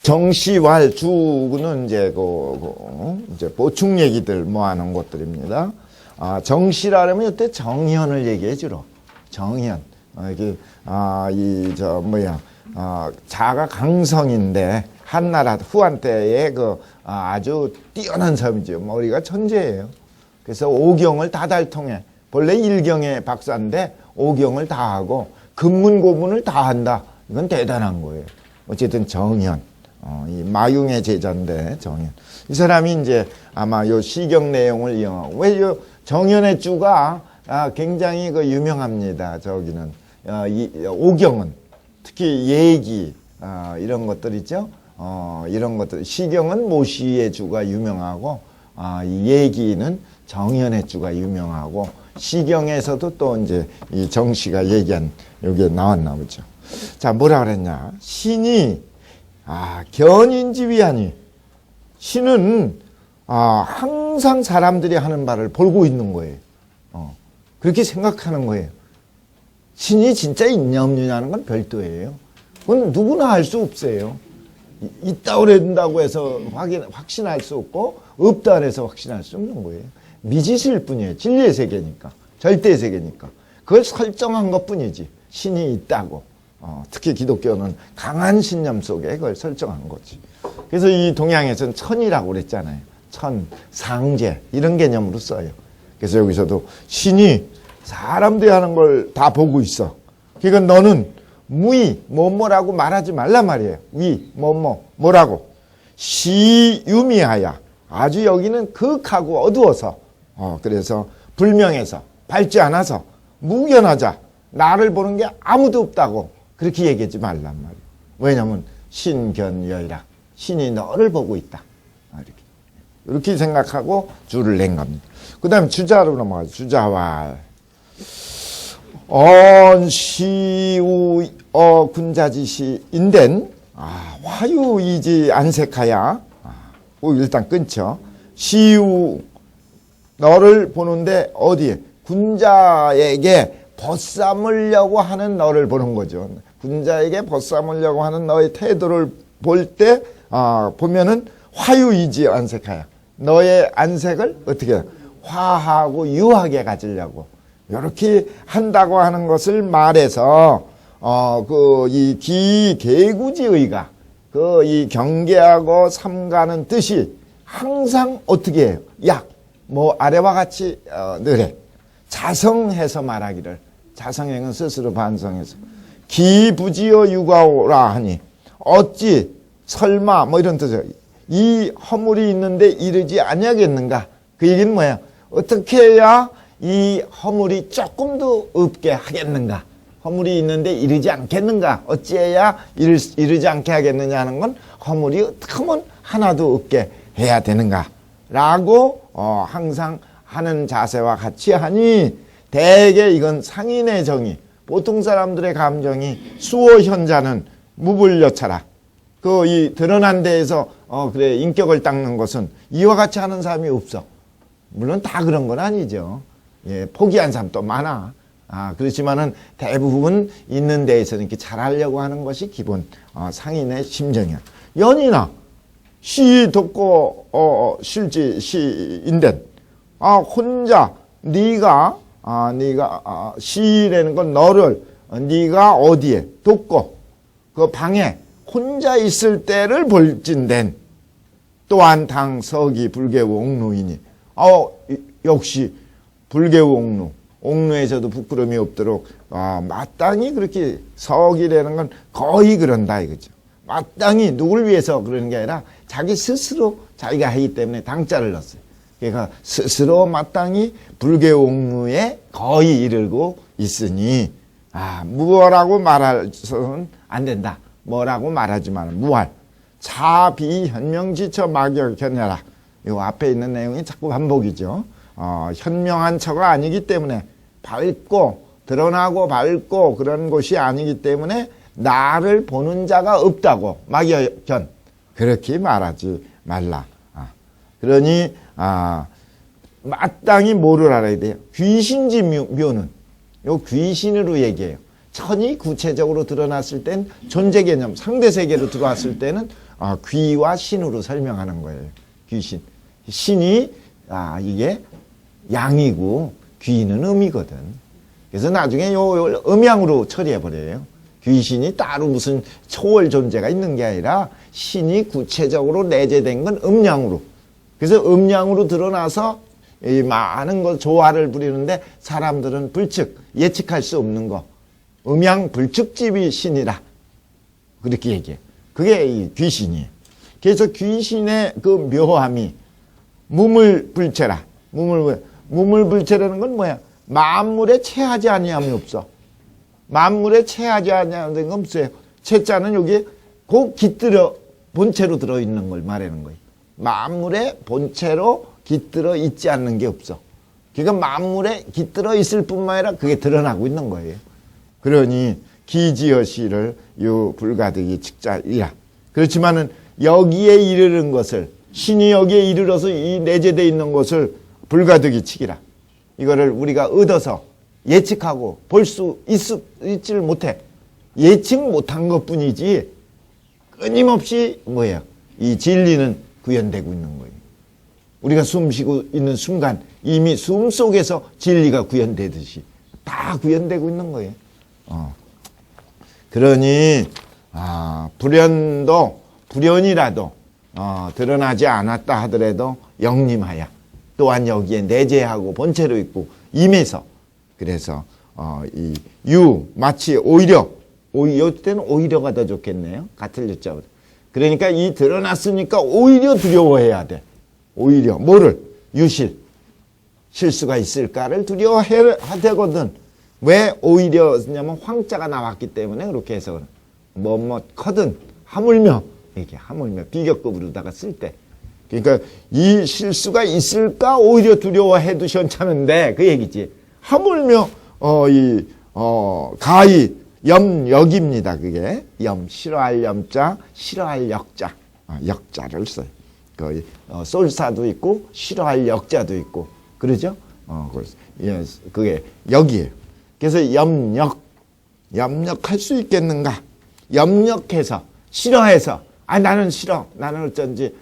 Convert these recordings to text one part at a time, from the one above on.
정시왈 주는 이제 이제 보충 얘기들 모아놓은 것들입니다. 정시라면 이때 정현을 얘기해 주로. 정현. 자가 강성인데 한나라 후한 때의 아주 뛰어난 섬이죠. 머리가 천재예요. 그래서 오경을 다달통해. 본래 일경의 박사인데 오경을 다 하고 근문고문을 다 한다. 이건 대단한 거예요. 어쨌든 정현. 이 마융의 제자인데 정현. 이 사람이 이제 아마 요 시경 내용을 이용하고 왜 요 정현의 주가 굉장히 유명합니다. 저기는 이 오경은 특히 예기 이런 것들 있죠. 이런 것들 시경은 모시의 주가 유명하고 이 예기는 정현의 주가 유명하고 시경에서도 또 이제 이 정씨가 얘기한 여기에 나왔나 보죠. 자, 뭐라 그랬냐? 신이 견인지위하니 신은 항상 사람들이 하는 말을 보고 있는 거예요. 그렇게 생각하는 거예요. 신이 진짜 있냐 없느냐는 건 별도예요. 그건 누구나 알 수 없어요. 있다고 그런다고 해서 확신할 수 없고 없다 해서 확신할 수 없는 거예요. 미지수일 뿐이에요. 진리의 세계니까. 절대의 세계니까. 그걸 설정한 것뿐이지. 신이 있다고. 특히 기독교는 강한 신념 속에 그걸 설정한 거지. 그래서 이 동양에서는 천이라고 그랬잖아요. 천, 상제 이런 개념으로 써요. 그래서 여기서도 신이 사람들이 하는 걸 다 보고 있어. 그러니까 너는 무의, 뭐라고 말하지 말란 말이에요. 위, 뭐라고. 시유미하여. 아주 여기는 극하고 어두워서. 그래서 불명해서, 밝지 않아서, 무견하자. 나를 보는 게 아무도 없다고. 그렇게 얘기하지 말란 말이에요. 왜냐면 신견여이라. 신이 너를 보고 있다. 이렇게 생각하고 주를 낸 겁니다. 그 다음에 주자로 넘어가죠. 주자왈. 시우 군자지시 인된 화유이지 안색하야. 일단 끊죠. 시우 너를 보는데 어디에 군자에게 벗삼으려고 하는 너를 보는 거죠. 군자에게 벗삼으려고 하는 너의 태도를 볼 때 보면은 화유이지 안색하야. 너의 안색을 어떻게 화하고 유하게 가지려고 이렇게 한다고 하는 것을 말해서 이 기계구지의가 이 경계하고 삼가는 뜻이 항상 어떻게 해요? 아래와 같이 늘해 자성해서 말하기를. 자성행은 스스로 반성해서 기부지어 유가오라 하니 어찌 설마 이런 뜻이에요. 이 허물이 있는데 이르지 아니하겠는가? 그 얘기는 뭐야? 어떻게 해야 이 허물이 조금도 없게 하겠는가? 허물이 있는데 이르지 않겠는가? 어찌해야 이르지 않게 하겠느냐 하는 건 허물이 어떻게 하면 하나도 없게 해야 되는가? 라고 항상 하는 자세와 같이 하니 대개 이건 상인의 정의, 보통 사람들의 감정이 수호현자는 무불여차라. 이 드러난 데에서 그래 인격을 닦는 것은 이와 같이 하는 사람이 없어. 물론 다 그런 건 아니죠. 예, 포기한 사람도 많아. 그렇지만은 대부분 있는 데에서는 이렇게 잘하려고 하는 것이 기본 상인의 심정이야. 연이나 시 덮고 실지 시인된 혼자 네가 시라는 건 너를 네가 어디에 덮고 그 방에 혼자 있을 때를 볼진된 또한 당 서기 불개우 옥루이니 역시 불개우 옥루 옥루에서도 부끄러움이 없도록 마땅히 그렇게 서기라는 건 거의 그런다 이거죠. 마땅히 누굴 위해서 그러는 게 아니라 자기 스스로 자기가 하기 때문에 당자를 넣었어요. 그러니까 스스로 마땅히 불개우 옥루에 거의 이르고 있으니 뭐라고 말해서는 안 된다. 뭐라고 말하지만 무할 차비현명지처 막역견해라. 이 앞에 있는 내용이 자꾸 반복이죠. 현명한 처가 아니기 때문에 밝고 드러나고 밝고 그런 곳이 아니기 때문에 나를 보는 자가 없다고 막역견 그렇게 말하지 말라. 그러니 마땅히 뭐를 알아야 돼요? 귀신지 묘는 요 귀신으로 얘기해요. 천이 구체적으로 드러났을 땐 존재 개념, 상대 세계로 들어왔을 때는 귀와 신으로 설명하는 거예요. 귀신. 신이 이게 양이고 귀는 음이거든. 그래서 나중에 요 음양으로 처리해버려요. 귀신이 따로 무슨 초월 존재가 있는 게 아니라 신이 구체적으로 내재된 건 음양으로. 그래서 음양으로 드러나서 이 많은 것 조화를 부리는데 사람들은 불측, 예측할 수 없는 거. 음양 불측집이 신이라. 그렇게 얘기해. 그게 이 귀신이에요. 그래서 귀신의 그 묘함이 무물불체라. 무물불체라는 건 뭐야? 만물에 체하지 아니함이 없어. 만물에 체하지 아니하는 건 없어요. 체자는 여기 그 깃들어 본체로 들어있는 걸 말하는 거예요. 만물의 본체로 깃들어 있지 않는 게 없어. 그러니까 만물에 깃들어 있을 뿐만 아니라 그게 드러나고 있는 거예요. 그러니 기지어시를 요 불가득이 측자이라. 그렇지만은 여기에 이르는 것을 신이 여기에 이르러서 이 내재되어 있는 것을 불가득이 치기라. 이거를 우리가 얻어서 예측하고 볼 수 있지를 못해. 예측 못한 것뿐이지 끊임없이 뭐예요? 이 진리는 구현되고 있는 거예요. 우리가 숨 쉬고 있는 순간 이미 숨 속에서 진리가 구현되듯이 다 구현되고 있는 거예요. 그러니 불연이라도 드러나지 않았다 하더라도 영림하여 또한 여기에 내재하고 본체로 있고 임해서 그래서 마치 오히려 이때는 오히려가 더 좋겠네요. 같은 유자보다. 그러니까 이 드러났으니까 오히려 두려워해야 돼. 오히려 뭐를? 실수가 있을까를 두려워해야 되거든. 왜 오히려냐면 황자가 나왔기 때문에 그렇게 해서 커든 하물며 이렇게 하물며 비교급으로다가 쓸 때. 그러니까 이 실수가 있을까 오히려 두려워해도 시원찮은데 그 얘기지. 하물며 가히 염역입니다. 그게 싫어할 염자, 싫어할 역자, 역자를 써요. 쏠사도 있고 싫어할 역자도 있고 그러죠. 그게 역이에요. 그래서 염역할 수 있겠는가? 염역해서 싫어해서 나는 싫어. 나는 어쩐지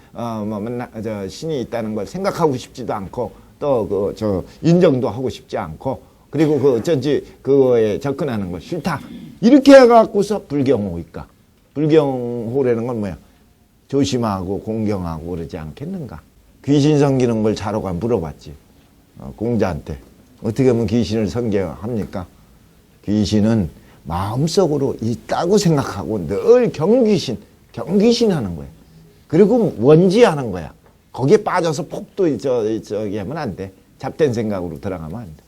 신이 있다는 걸 생각하고 싶지도 않고 또 인정도 하고 싶지 않고 그리고 어쩐지 그거에 접근하는 걸 싫다. 이렇게 해갖고서 불경호일까? 불경호라는 건 뭐야? 조심하고 공경하고 그러지 않겠는가? 귀신 섬기는 걸 자로가 물어봤지. 공자한테. 어떻게 하면 귀신을 섬겨합니까? 귀신은 마음속으로 있다고 생각하고 늘 경귀신하는 거야. 그리고 원지하는 거야. 거기에 빠져서 폭도 저기 하면 안 돼. 잡된 생각으로 들어가면 안 돼.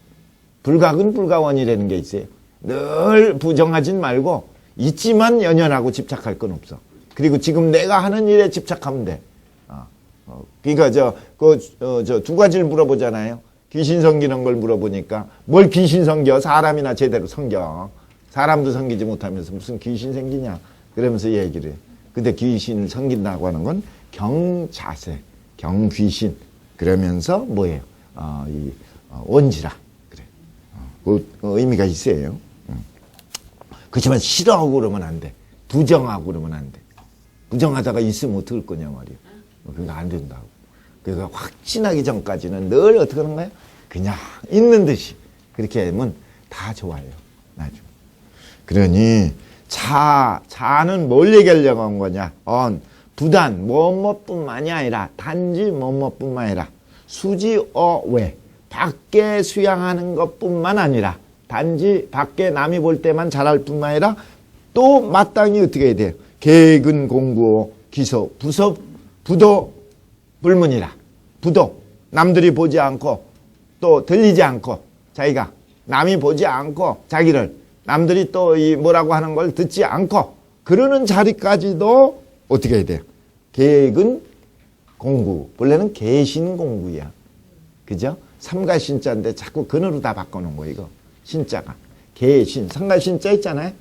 불각은 불가원이라는 게 있어요. 늘 부정하진 말고 있지만 연연하고 집착할 건 없어. 그리고 지금 내가 하는 일에 집착하면 돼. 그러니까 두 가지를 물어보잖아요. 귀신 섬기는 걸 물어보니까 뭘 귀신 섬겨? 사람이나 제대로 섬겨. 사람도 섬기지 못하면서 무슨 귀신 생기냐? 그러면서 얘기를 해. 근데 귀신을 섬긴다고 하는 건 경자세, 경귀신. 그러면서 뭐예요? 원지라. 그래. 그 의미가 있어요. 그렇지만 싫어하고 그러면 안 돼. 부정하고 그러면 안 돼. 부정하다가 있으면 어떡할 거냐 말이에요. 그거 안 된다고. 그러니까 확신하기 전까지는 늘 어떻게 하는 거예요? 그냥 있는 듯이. 그렇게 하면 다 좋아요. 나중에. 그러니 자는 뭘 얘기하려고 한 거냐? 부단 뭐뭐뿐만이 아니라 단지 뭐뭐뿐만 아니라 수지어외 밖에 수양하는 것뿐만 아니라 단지 밖에 남이 볼 때만 잘할 뿐만 아니라 또 마땅히 어떻게 해야 돼요? 계근 공부어 기소 부도 불문이라. 부도 남들이 보지 않고 또 들리지 않고 자기가 남이 보지 않고 자기를 남들이 또 뭐라고 하는 걸 듣지 않고 그러는 자리까지도 어떻게 해야 돼요? 계근 공구. 원래는 계신 공구야. 그죠? 삼가신자인데 자꾸 근으로 다 바꿔놓은 거 이거. 신자가. 계신. 삼가신자 있잖아요.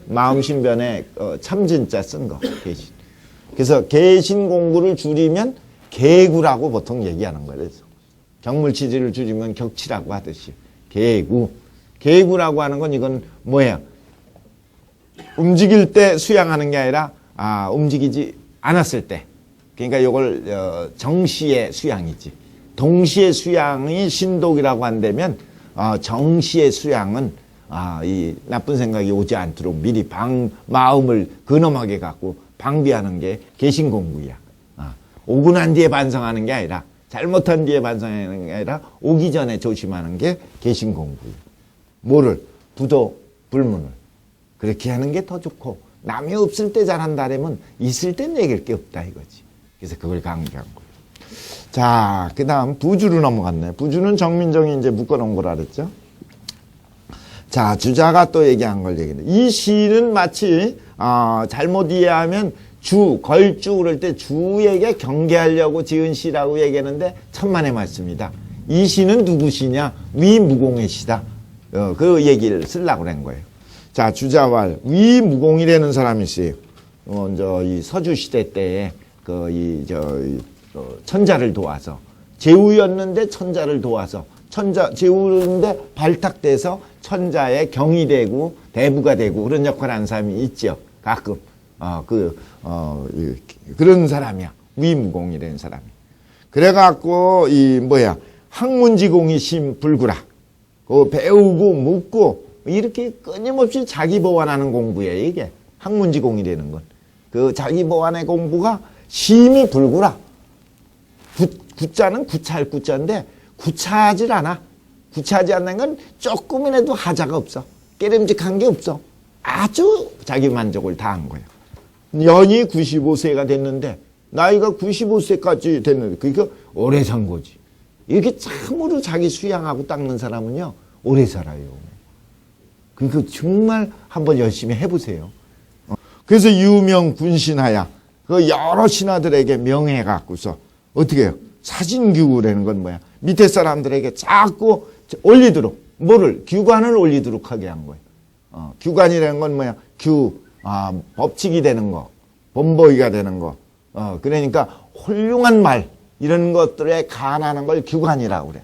마음신변에 참진자 쓴 거. 계신. 그래서 계신 공구를 줄이면 계구라고 보통 얘기하는 거예요. 그래서 경물치지를 줄이면 격치라고 하듯이. 계구. 계구라고 하는 건 이건 뭐야? 움직일 때 수양하는 게 아니라 움직이지 않았을 때. 그러니까 이걸 정시의 수양이지. 동시의 수양이 신독이라고 한다면 정시의 수양은 이 나쁜 생각이 오지 않도록 미리 마음을 근엄하게 갖고 방비하는 게 개신공부야. 오고 난 뒤에 반성하는 게 아니라, 잘못한 뒤에 반성하는 게 아니라 오기 전에 조심하는 게 개신공부야. 뭐를? 부도 불문을. 그렇게 하는 게 더 좋고, 남이 없을 때 잘한다라면 있을 땐 얘기할 게 없다 이거지. 그래서 그걸 강조한 거예요. 자, 그 다음 부주로 넘어갔네. 부주는 정민정이 이제 묶어놓은 거라 그랬죠. 자, 주자가 또 얘기한 걸 얘기해. 이 시는 마치 잘못 이해하면 걸주 그럴 때 주에게 경계하려고 지은 시라고 얘기하는데 천만의 말씀이다. 이 시는 누구 시냐? 위무공의 시다. 그 얘기를 쓰려고 그런 거예요. 자, 주자왈 위무공이라는 사람이 있어요. 먼저 이 서주 시대 때에 천자를 도와서, 제후였는데 천자를 도와서, 제후인데 발탁돼서 천자의 경이 되고 대부가 되고 그런 역할을 하는 사람이 있죠. 가끔. 그런 사람이야. 위무공이라는 사람이. 그래갖고, 학문지공이 심불구라. 배우고 묻고, 이렇게 끊임없이 자기 보완하는 공부예요, 이게. 학문지공이라는 건. 그 자기 보완의 공부가 심이 불구라. 구자는 구차할 구자인데, 구차하질 않아. 구차하지 않는 건 조금이라도 하자가 없어. 깨름직한 게 없어. 아주 자기 만족을 다한 거예요. 연이 95세가 됐는데, 나이가 95세까지 됐는데, 그러니까 오래 산 거지. 이렇게 참으로 자기 수양하고 닦는 사람은요, 오래 살아요. 그러니까 정말 한번 열심히 해보세요. 그래서 유명 군신하야. 그 여러 신하들에게 명해 갖고서, 어떻게 해요? 사진규라는 건 뭐야? 밑에 사람들에게 자꾸 올리도록, 규관을 올리도록 하게 한 거예요. 규관이라는 건 뭐야? 법칙이 되는 거, 본보기가 되는 거. 그러니까 훌륭한 말, 이런 것들에 간하는 걸 규관이라고 그래.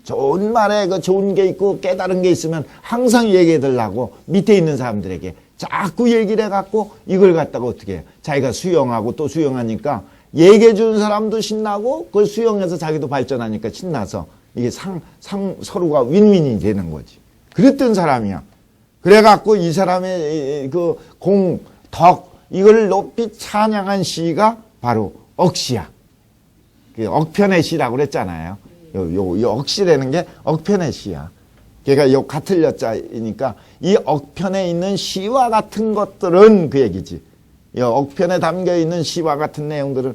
좋은 말에 좋은 게 있고 깨달은 게 있으면 항상 얘기해 달라고 밑에 있는 사람들에게 자꾸 얘기를 해갖고 이걸 갖다가 어떻게 해? 자기가 수용하고 또 수용하니까 얘기해 주는 사람도 신나고 그걸 수용해서 자기도 발전하니까 신나서 이게 서로가 윈윈이 되는 거지. 그랬던 사람이야. 그래갖고 이 사람의 이걸 높이 찬양한 시가 바로 억시야. 억편의 시라고 그랬잖아요. 요 억시라는 게 억편의 시야. 그러니까 요 같을 여자이니까 이 억편에 있는 시와 같은 것들은 그 얘기지. 이 억편에 담겨 있는 시와 같은 내용들은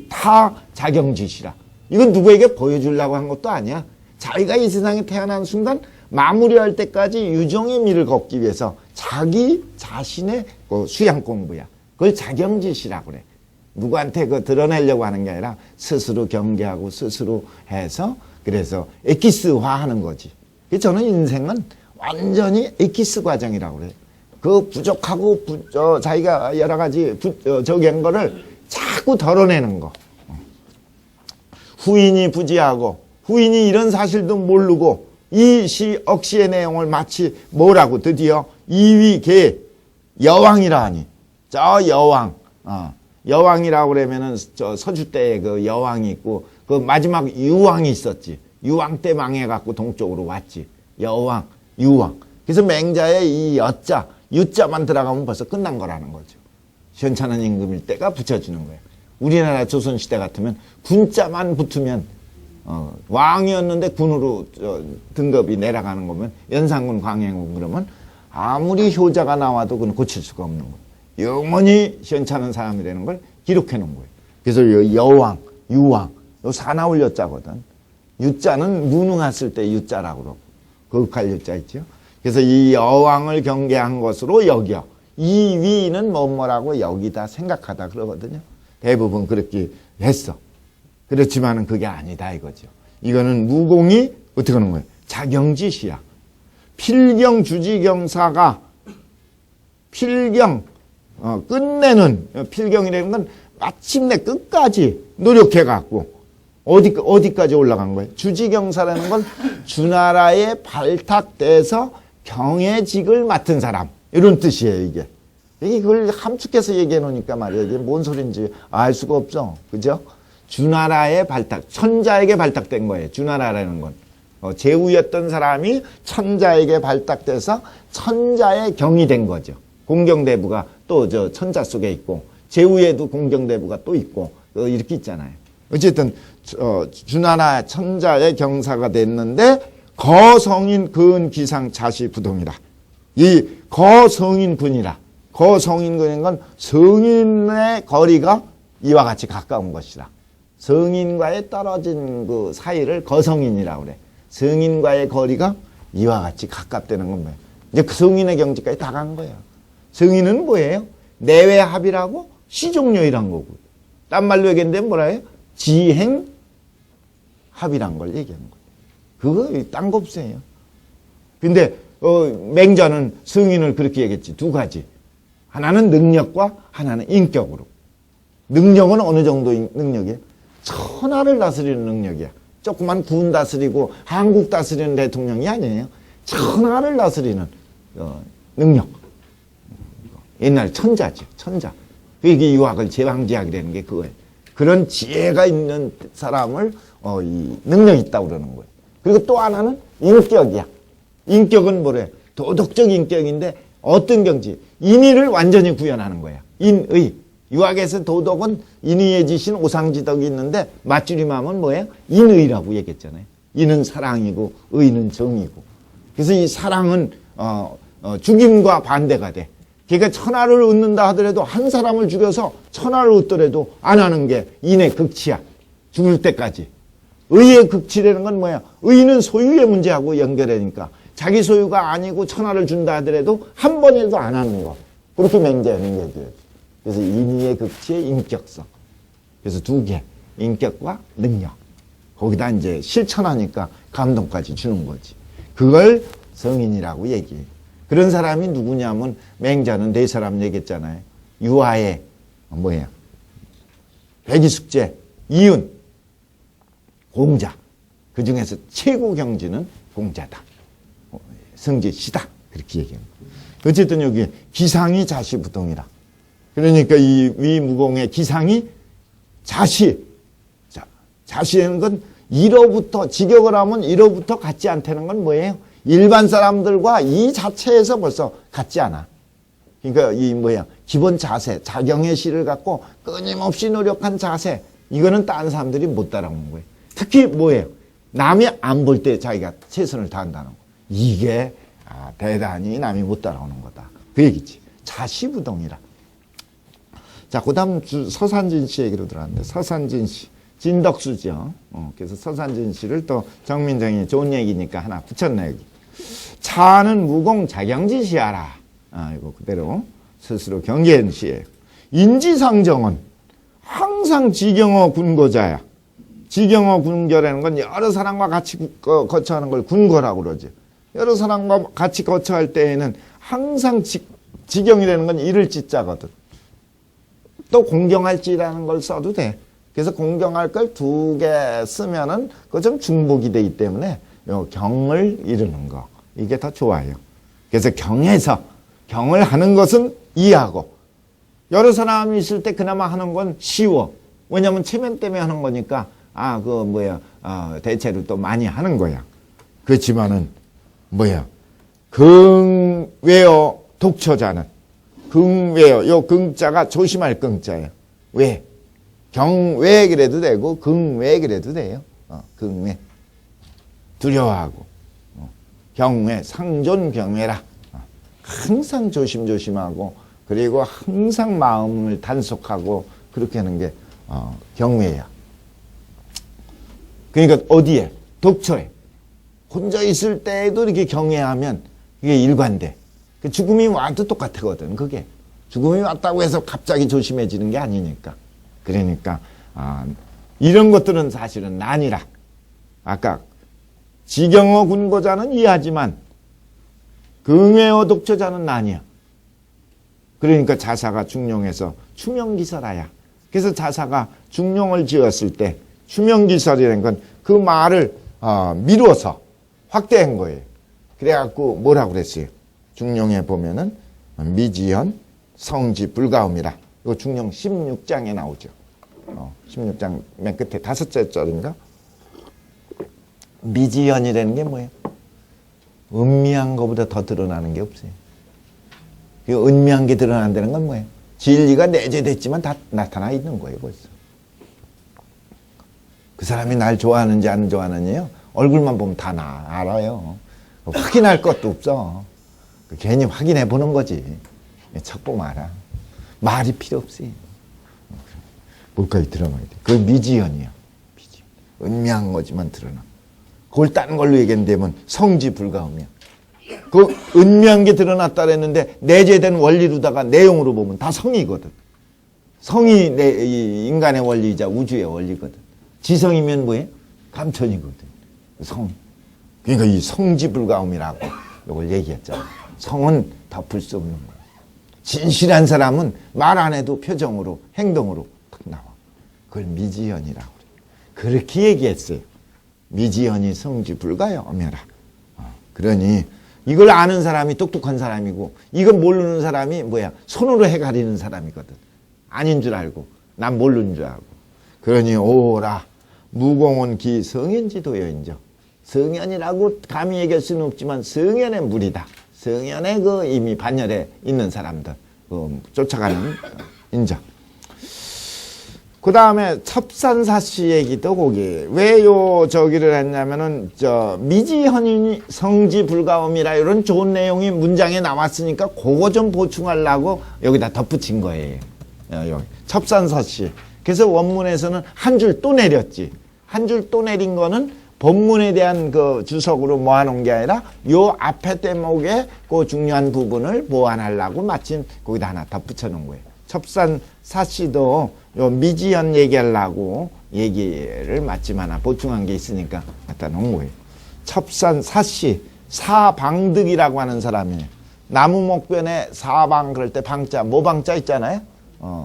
타 자경지시라. 이건 누구에게 보여주려고 한 것도 아니야. 자기가 이 세상에 태어난 순간 마무리할 때까지 유종의 미를 걷기 위해서 자기 자신의 수양 공부야. 그걸 자경지시라고 그래. 누구한테 드러내려고 하는 게 아니라 스스로 경계하고 스스로 해서 그래서 엑기스화하는 거지. 저는 인생은 완전히 엑기스 과정이라고 그래요. 그 부족하고 자기가 여러 가지 저기 한 거를 자꾸 덜어내는 거. 후인이 부지하고 후인이 이런 사실도 모르고 이 억시의 내용을 마치 뭐라고 드디어 이위계 여왕이라 하니 저 여왕 여왕이라고 그러면은 저 서주 때에 그 여왕이 있고 그 마지막 유왕이 있었지. 유왕 때 망해갖고 동쪽으로 왔지. 여왕, 유왕. 그래서 맹자에 이 여자, 유자만 들어가면 벌써 끝난 거라는 거죠. 시원찮은 임금일 때가 붙여주는 거예요. 우리나라 조선시대 같으면 군자만 붙으면 왕이었는데 군으로 등급이 내려가는 거면 연산군, 광해군 그러면 아무리 효자가 나와도 그건 고칠 수가 없는 거예요. 영원히 시원찮은 사람이라는 걸 기록해 놓은 거예요. 그래서 여왕, 유왕, 요 사나울 여자거든. 유자는 무능했을 때 유자라고 그러고 거룩할 유자 있죠. 그래서 이 여왕을 경계한 것으로 여겨. 이 위는 뭐라고 여기다 생각하다 그러거든요. 대부분 그렇게 했어. 그렇지만은 그게 아니다 이거죠. 이거는 무공이 어떻게 하는 거예요? 자경지시야. 필경 주지경사가 필경 끝내는 필경이라는 건 마침내 끝까지 노력해갖고 어디까지 올라간 거예요? 주지경사라는 건 주나라에 발탁돼서 경애직을 맡은 사람 이런 뜻이에요 이게. 이걸 함축해서 얘기해 놓으니까 말이야. 이게 뭔 소린지 알 수가 없어. 그죠? 주나라의 발탁, 천자에게 발탁된 거예요. 주나라라는 건. 제후였던 사람이 천자에게 발탁돼서 천자의 경이 된 거죠. 공경대부가 또 저 천자 속에 있고, 제후에도 공경대부가 또 있고, 이렇게 있잖아요. 어쨌든, 주나라 천자의 경사가 됐는데, 거성인 근 기상 자시 부동이라. 이 거성인 근이라. 거성인 근인 건 성인의 거리가 이와 같이 가까운 것이다. 성인과의 떨어진 그 사이를 거성인이라고 그래. 성인과의 거리가 이와 같이 가깝다는 건 뭐예요? 이제 그 성인의 경지까지 다 간 거예요. 성인은 뭐예요? 내외합이라고 시종료이란 거고. 딴 말로 얘기했는데 뭐라 해요? 지행합이란 걸 얘기하는 거예요. 그거 딴 거 없어요. 근데 맹자는 성인을 그렇게 얘기했지. 두 가지. 하나는 능력과 하나는 인격으로. 능력은 어느 정도의 능력이에요? 천하를 다스리는 능력이야. 조그만 군 다스리고 한국 다스리는 대통령이 아니에요. 천하를 다스리는 능력. 옛날 천자죠. 천자. 그게 유학을 제왕지학이라는 게 그거예요. 그런 지혜가 있는 사람을 이 능력이 있다고 그러는 거예요. 그리고 또 하나는 인격이야. 인격은 뭐래? 도덕적 인격인데 어떤 경지? 인의를 완전히 구현하는 거야. 인의. 유학에서 도덕은 인의의 지신 오상지덕이 있는데 맞추리맘은 뭐예요? 인의라고 얘기했잖아요. 인은 사랑이고 의는 정이고. 그래서 이 사랑은 죽임과 반대가 돼. 그러니까 천하를 얻는다 하더라도 한 사람을 죽여서 천하를 얻더라도 안 하는 게 인의 극치야. 죽을 때까지. 의의 극치라는 건 뭐야? 의는 소유의 문제하고 연결하니까 자기 소유가 아니고 천하를 준다 하더라도 한 번이라도 안 하는 거. 그렇게 맹자하는 얘기예요. 그래서 인의의 극치의 인격성. 그래서 두 개. 인격과 능력. 거기다 이제 실천하니까 감동까지 주는 거지. 그걸 성인이라고 얘기해요. 그런 사람이 누구냐면 맹자는 네 사람 얘기했잖아요. 유아의 뭐야? 백이숙제, 이윤, 공자. 그 중에서 최고 경지는 공자다. 성제시다. 그렇게 얘기합니다. 어쨌든 여기 기상이 자시부동이라. 그러니까 이 위무공의 기상이 자시. 자시라는 건 이로부터, 직역을 하면 이로부터 같지 않다는 건 뭐예요? 일반 사람들과 이 자체에서 벌써 같지 않아. 그러니까 이 뭐야? 기본 자세, 자경의 시를 갖고 끊임없이 노력한 자세. 이거는 다른 사람들이 못 따라오는 거예요. 특히 뭐예요? 남이 안 볼 때 자기가 최선을 다한다는 거. 이게 대단히 남이 못 따라오는 거다. 그 얘기지. 자시부동이라. 자, 그 다음 서산진 씨 얘기로 들어왔는데, 서산진 씨. 진덕수죠. 그래서 서산진 씨를 또 정민정이 좋은 얘기니까 하나 붙였네, 여기. 차는 무공 자경지시하라. 이거 그대로 스스로 경계한 시예요. 인지상정은 항상 지경어 군거자야. 지경어 군거라는 건 여러 사람과 같이 거처하는 걸 군거라고 그러지. 여러 사람과 같이 거처할 때에는 항상 지경이라는 건 이를 지자거든. 또 공경할지라는 걸 써도 돼. 그래서 공경할 걸 두 개 쓰면은 그거 좀 중복이 되기 때문에 요 경을 이루는 거. 이게 더 좋아요. 그래서 경에서 경을 하는 것은 이해하고 여러 사람이 있을 때 그나마 하는 건 쉬워. 왜냐면 체면 때문에 하는 거니까 대체로 또 많이 하는 거야. 그렇지만은 긍외어 독처자는 긍외어 요 긍자가 조심할 긍자예요. 왜? 경외 그래도 되고 긍외 그래도 돼요. 긍외 두려워하고 경외 상존 경외라. 항상 조심조심하고 그리고 항상 마음을 단속하고 그렇게 하는 게 경외야. 그러니까 어디에? 독처에. 혼자 있을 때에도 이렇게 경외하면 이게 일관돼. 죽음이 와도 똑같거든. 그게 죽음이 왔다고 해서 갑자기 조심해지는 게 아니니까. 그러니까 이런 것들은 사실은 난이라. 아까 지경어 군고자는 이해하지만 긍외어 독처자는 난이야. 그러니까 자사가 중용해서 추명기설하야. 그래서 자사가 중용을 지었을 때 추명기설이라는 건 그 말을 미루어서 확대한 거예요. 그래갖고 뭐라고 그랬어요? 중용에 보면은 미지연, 성지 불가음이라. 이거 중령 16장에 나오죠. 16장 맨 끝에 5째 절인가? 미지연이라는 게 뭐예요? 은미한 것보다 더 드러나는 게 없어요. 그 은미한 게 드러난다는 건 뭐예요? 진리가 내재됐지만 다 나타나 있는 거예요, 벌써. 그 사람이 날 좋아하는지 안 좋아하는지요? 얼굴만 보면 다 알아요. 확인할 것도 없어. 괜히 확인해 보는 거지. 척 보면 알아. 말이 필요 없어요. 뭘까지 드러나야 돼. 그게 미지연이야. 미지연. 은미한 거지만 드러나. 그걸 다른 걸로 얘기한다면 성지 불가음이야. 그 은미한 게 드러났다 그랬는데 내재된 원리로다가 내용으로 보면 다 성이거든. 성이 이 인간의 원리이자 우주의 원리거든. 지성이면 뭐예요? 감천이거든. 성. 그러니까 이 성지 불가음이라고 이걸 얘기했잖아. 성은 덮을 수 없는 거야. 진실한 사람은 말 안 해도 표정으로 행동으로 탁 나와. 그걸 미지연이라고 그래. 그렇게 얘기했어요. 미지연이 성지 불가음이라. 그러니 이걸 아는 사람이 똑똑한 사람이고 이걸 모르는 사람이 뭐야? 손으로 해가리는 사람이거든. 아닌 줄 알고 난 모르는 줄 알고. 그러니 오라 무공은 기 성현지도여 인정. 성현이라고 감히 얘기할 수는 없지만 성현의 무리다. 성현의 그 이미 반열에 있는 사람들 쫓아가는 인정. 그 다음에 첩산사씨 얘기도 거기 왜 요 저기를 했냐면은 미지현이 성지 불가음이라 이런 좋은 내용이 문장에 나왔으니까 그거 좀 보충하려고 여기다 덧붙인 거예요. 여기 첩산사씨. 그래서 원문에서는 한 줄 또 내렸지. 한 줄 또 내린 거는 본문에 대한 그 주석으로 모아놓은 게 아니라 요 앞에 대목에 그 중요한 부분을 보완하려고 마침 거기다 하나 덧붙여 놓은 거예요. 첩산사씨도 요 미지연 얘기하려고 얘기를 마침 하나 보충한 게 있으니까 갖다 놓은 거예요. 첩산사씨, 사방득이라고 하는 사람이에요. 나무목변에 사방 그럴 때 방자, 모방자 있잖아요.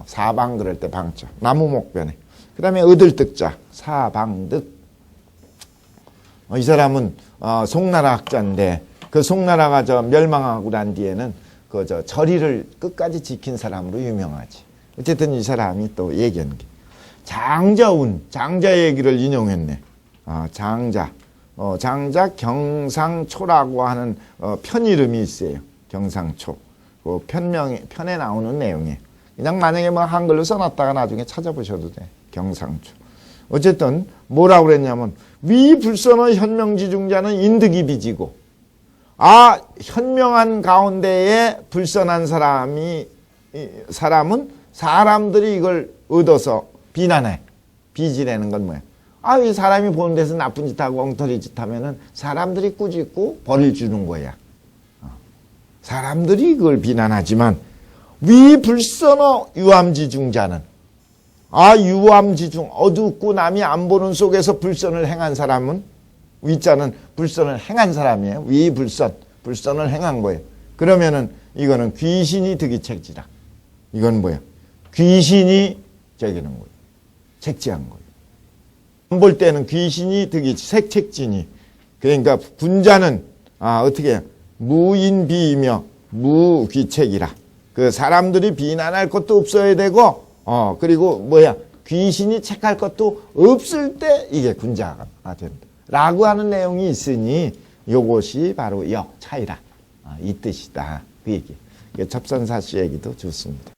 사방 그럴 때 방자, 나무목변에. 그 다음에 의들득자, 사방득. 이 사람은 송나라 학자인데 그 송나라가 멸망하고 난 뒤에는 그 절의를 끝까지 지킨 사람으로 유명하지. 어쨌든 이 사람이 또 얘기한 게 장자운, 장자 얘기를 인용했네. 장자, 장자 경상초라고 하는 편 이름이 있어요. 경상초. 그 편에 나오는 내용이에요. 그냥 만약에 뭐 한글로 써놨다가 나중에 찾아보셔도 돼. 경상초. 어쨌든 뭐라고 그랬냐면 위 불선의 현명지중자는 인득이 빚이고 현명한 가운데에 불선한 사람은 사람들이 이걸 얻어서 비난해. 빚이라는 건 뭐야? 이 사람이 보는 데서 나쁜 짓 하고 엉터리 짓 하면은 사람들이 꾸짖고 벌을 주는 거야. 사람들이 그걸 비난하지만 위 불선의 유암지중자는 유암지중 어둡고 남이 안 보는 속에서 불선을 행한 사람은 위자는 불선을 행한 사람이에요. 위 불선을 행한 거예요. 그러면은 이거는 귀신이 득이책지라. 이건 뭐야? 귀신이 저기는 거예요. 책지한 거예요. 안 볼 때는 귀신이 득이 색책지니. 그러니까 군자는 어떻게 해요? 무인비이며 무귀책이라. 그 사람들이 비난할 것도 없어야 되고 그리고 뭐야? 귀신이 책할 것도 없을 때 이게 군자가 된다. 라고 하는 내용이 있으니 요것이 바로 역 차이라. 이 뜻이다. 그 얘기. 첩산사씨 얘기도 좋습니다.